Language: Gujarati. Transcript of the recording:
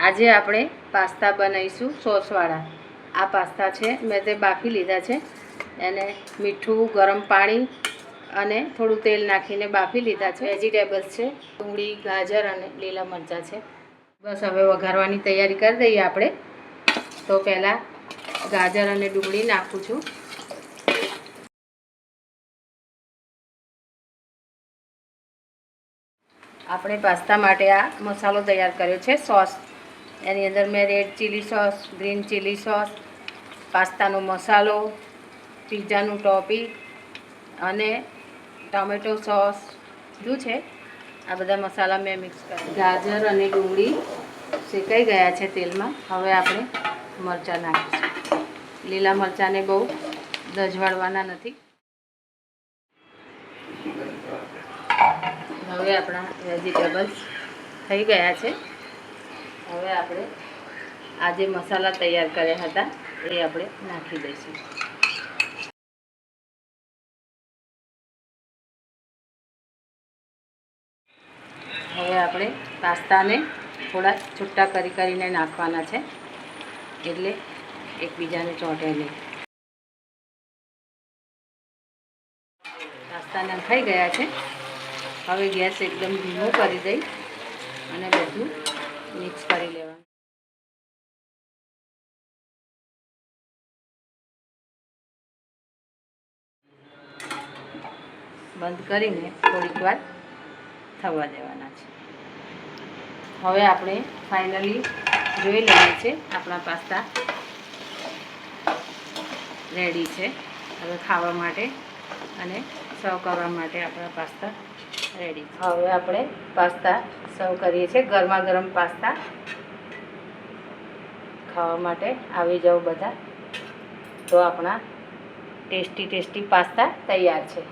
આજે આપણે પાસ્તા બનાવીશું સોસવાળા। આ પાસ્તા છે મેં તે બાફી લીધા છે, એને મીઠું ગરમ પાણી અને થોડું તેલ નાખીને બાફી લીધા છે। વેજીટેબલ્સ છે, ડુંગળી, ગાજર અને લીલા મરચાં છે। બસ હવે વઘારવાની તૈયારી કરી દઈએ આપણે। તો પહેલાં ગાજર અને ડુંગળી નાખું છું। આપણે પાસ્તા માટે આ મસાલો તૈયાર કર્યો છે, સોસ। એની અંદર મેં red chilli sauce, green chilli sauce, પાસ્તાનો મસાલો, પિઝાનું ટોપી અને ટમેટો સોસ બધું છે। આ બધા મસાલા મેં મિક્સ કર્યા। ગાજર અને ડુંગળી શેકાઈ ગયા છે તેલમાં। હવે આપણે મરચાં નાખીશું। લીલા મરચાંને બહુ દજવાળવાના નથી। હવે આપણા વેજીટેબલ્સ થઈ ગયા છે। હવે આપણે આ જે મસાલા તૈયાર કર્યા હતા એ આપણે નાખી દઈશું। હવે આપણે પાસ્તાને થોડા છૂટા કરીને નાખવાના છે, એટલે એકબીજાને ચોંટે નહીં। પાસ્તા નખાઈ ગયા છે। હવે ગેસ એકદમ ધીમો કરી દઈ અને બધું મિક્સ કરી લેવાનું। બંધ કરીને થોડીક વાર થવા દેવાના છે। હવે આપણે ફાઇનલી જોઈ લઈએ છે આપણા પાસ્તા રેડી છે। હવે ખાવા માટે અને સર્વ કરવા માટે આપણા પાસ્તા રેડી છે। હવે આપણે પાસ્તા સર્વ કરીએ છીએ। ગરમા ગરમ પાસ્તા ખાવા માટે આવી જાઓ બધા। તો આપણા ટેસ્ટી પાસ્તા તૈયાર છે।